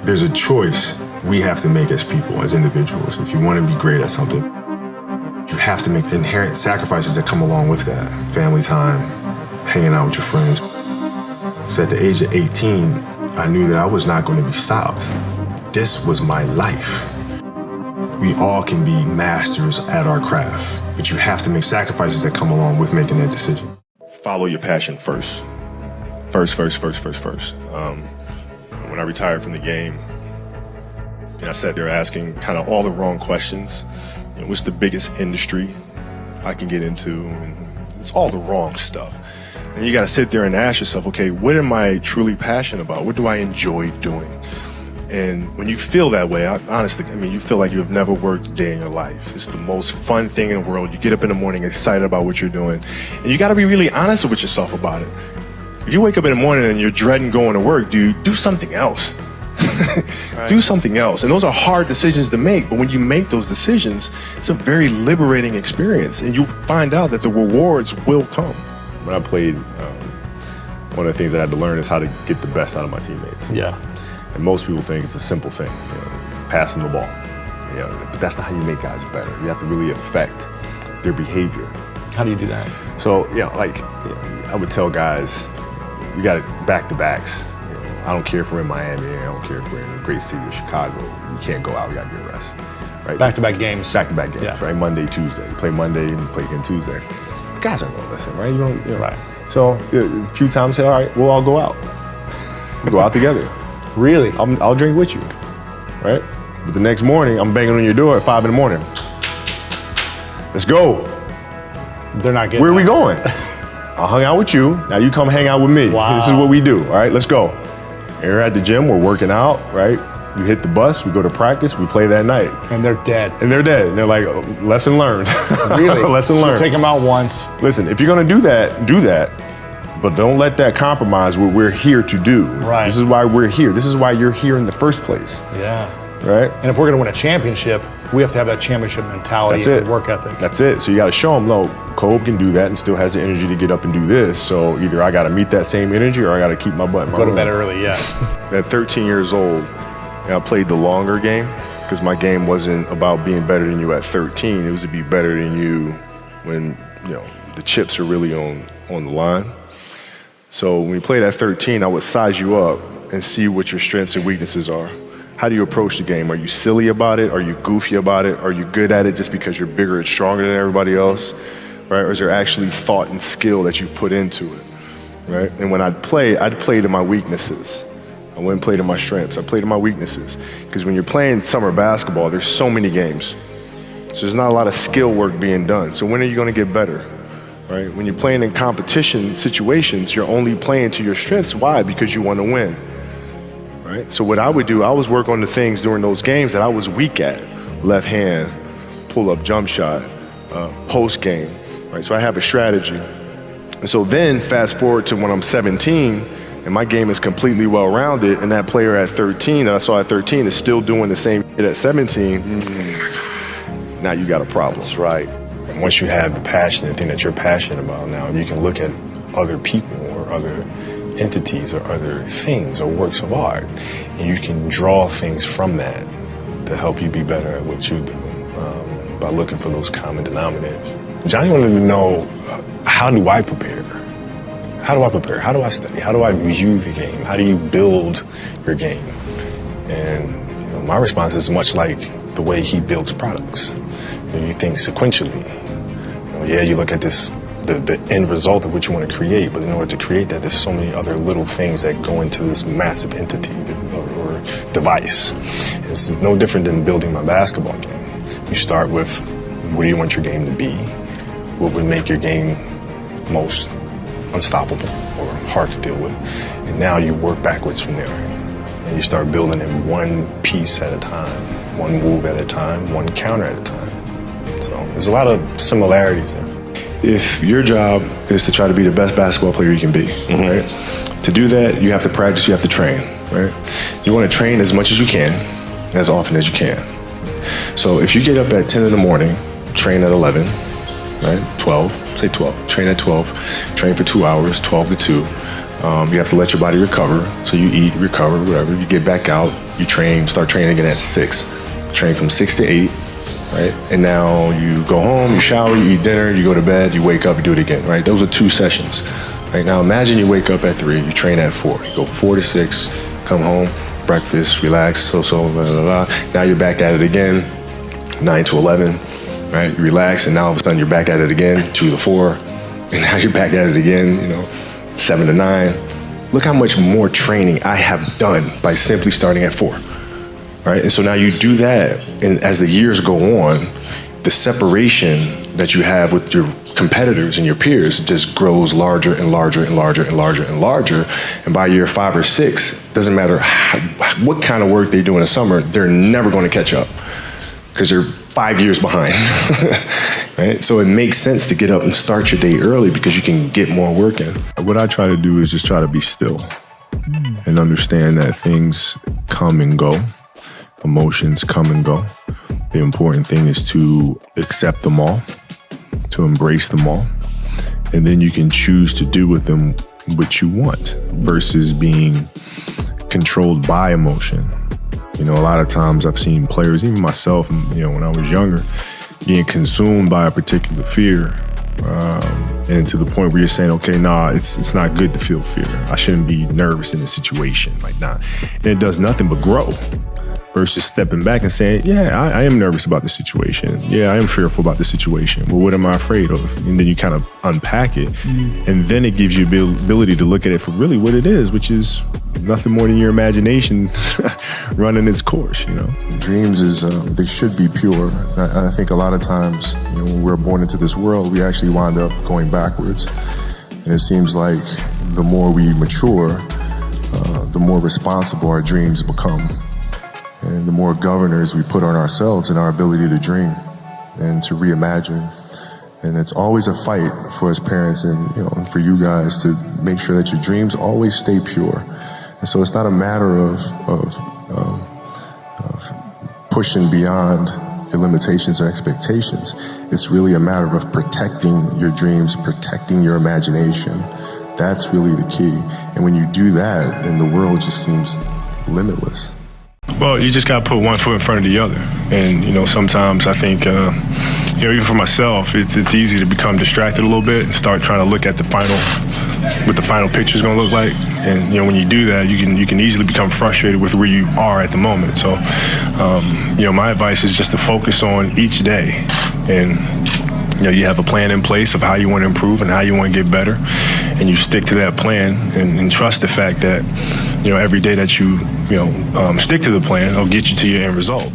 There's a choice we have to make as people, as individuals. If you want to be great at something, you have to make inherent sacrifices that come along with that. Family time, hanging out with your friends. So at the age of 18, I knew that I was not going to be stopped. This was my life. We all can be masters at our craft, but you have to make sacrifices that come along with making that decision. Follow your passion first. First. When I retired from the game, I sat there asking kind of all the wrong questions. What's the biggest industry I can get into? And it's all the wrong stuff. And you got to sit there and ask yourself, okay, what am I truly passionate about? What do I enjoy doing? And when you feel that way, honestly, you feel like you have never worked a day in your life. It's the most fun thing in the world. You get up in the morning excited about what you're doing. And you got to be really honest with yourself about it. If you wake up in the morning and you're dreading going to work, dude, do something else. Right. Do something else. And those are hard decisions to make, but when you make those decisions, it's a very liberating experience, and you find out that the rewards will come. When I played, one of the things that I had to learn is how to get the best out of my teammates. Yeah. And most people think it's a simple thing, passing the ball. But that's not how you make guys better. You have to really affect their behavior. How do you do that? So, I would tell guys, we got back-to-backs. I don't care if we're in Miami, I don't care if we're in the great city of Chicago. You can't go out, we gotta get rest. Right? Back-to-back games. Back-to-back games, yeah. Right? Monday, Tuesday. You play Monday and you play again Tuesday. Guys aren't gonna listen, right? Right. So a few times, say, all right, we'll all go out. We'll go out together. Really? I'll drink with you, right? But the next morning, I'm banging on your door at 5 in the morning. Let's go. They're not getting Where are we going? I hung out with you, now you come hang out with me. Wow. This is what we do, all right, let's go. And we're at the gym, we're working out, right? We hit the bus, we go to practice, we play that night. And they're dead. And they're dead. And they're like, oh, lesson learned. Really? Lesson learned. So take them out once. Listen, if you're gonna do that, but don't let that compromise what we're here to do. Right. This is why we're here. This is why you're here in the first place. Yeah. Right? And if we're gonna win a championship, we have to have that championship mentality and work ethic. That's it. So you gotta show them, no, Kobe can do that and still has the energy to get up and do this. So either I gotta meet that same energy or I gotta keep my butt in my room. Go to bed early, yeah. At 13 years old, I played the longer game because my game wasn't about being better than you at 13. It was to be better than you when, the chips are really on the line. So when we played at 13, I would size you up and see what your strengths and weaknesses are. How do you approach the game? Are you silly about it? Are you goofy about it? Are you good at it just because you're bigger and stronger than everybody else? Right? Or is there actually thought and skill that you put into it? Right? And when I'd play to my weaknesses. I wouldn't play to my strengths. I played to my weaknesses. Because when you're playing summer basketball, there's so many games. So there's not a lot of skill work being done. So when are you going to get better? Right? When you're playing in competition situations, you're only playing to your strengths. Why? Because you want to win. Right? So what I would do, I was work on the things during those games that I was weak at. Left hand, pull-up jump shot, post game. Right? So I have a strategy. And so then fast forward to when I'm 17 and my game is completely well-rounded and that player at 13 that I saw at 13 is still doing the same shit at 17, now you got a problem. That's right. And once you have the passion, the thing that you're passionate about now, you can look at other people or other entities or other things or works of art, and you can draw things from that to help you be better at what you do by looking for those common denominators. Johnny wanted to know, how do I prepare? How do I prepare? How do I study? How do I view the game? How do you build your game? And my response is much like the way he builds products. You think sequentially. You look at the end result of what you want to create, but in order to create that, there's so many other little things that go into this massive entity or device. It's no different than building my basketball game. You start with, what do you want your game to be? What would make your game most unstoppable or hard to deal with? And now you work backwards from there. And you start building it one piece at a time, one move at a time, one counter at a time. So there's a lot of similarities there. If your job is to try to be the best basketball player you can be, right? To do that, you have to practice, you have to train, right? You want to train as much as you can, as often as you can. So if you get up at 10 in the morning, train at 11, right? 12, say 12, train at 12, train for 2 hours, 12 to 2, You have to let your body recover. So you eat, recover, whatever. You get back out, you train, start training again at 6. Train from 6 to 8, right? And now you go home, you shower, you eat dinner, you go to bed, you wake up, you do it again, right? Those are 2 sessions. Right now, imagine you wake up at 3, you train at 4. You go 4 to 6, come home, breakfast, relax, blah, blah, blah. Now you're back at it again, 9 to 11, right? You relax, and now all of a sudden you're back at it again, 2 to 4, and now you're back at it again, 7 to 9. Look how much more training I have done by simply starting at 4, right? And so now you do that, and as the years go on, the separation that you have with your competitors and your peers just grows larger and larger and larger and larger and larger. And by year 5 or 6, doesn't matter what kind of work they do in the summer, they're never going to catch up because they're 5 years behind, right? So it makes sense to get up and start your day early because you can get more work in. What I try to do is just try to be still and understand that things come and go, emotions come and go. The important thing is to accept them all, to embrace them all, and then you can choose to do with them what you want versus being controlled by emotion. A lot of times I've seen players, even myself, when I was younger, being consumed by a particular fear, and to the point where you're saying, okay, nah, it's not good to feel fear. I shouldn't be nervous in a situation like that. And it does nothing but grow. Versus stepping back and saying, yeah, I am nervous about the situation. Yeah, I am fearful about the situation. Well, what am I afraid of? And then you kind of unpack it. And then it gives you the ability to look at it for really what it is, which is nothing more than your imagination running its course, Dreams they should be pure. I think a lot of times, when we're born into this world, we actually wind up going backwards. And it seems like the more we mature, the more responsible our dreams become. And the more governors we put on ourselves and our ability to dream and to reimagine. And it's always a fight for us parents and for you guys to make sure that your dreams always stay pure. And so it's not a matter of pushing beyond your limitations or expectations. It's really a matter of protecting your dreams, protecting your imagination. That's really the key. And when you do that, then the world just seems limitless. Well, you just got to put one foot in front of the other. And, sometimes I think, even for myself, it's easy to become distracted a little bit and start trying to look at what the final picture is going to look like. And, when you do that, you can easily become frustrated with where you are at the moment. So, my advice is just to focus on each day. And, you have a plan in place of how you want to improve and how you want to get better. And you stick to that plan and trust the fact that, every day that you stick to the plan, it'll get you to your end result.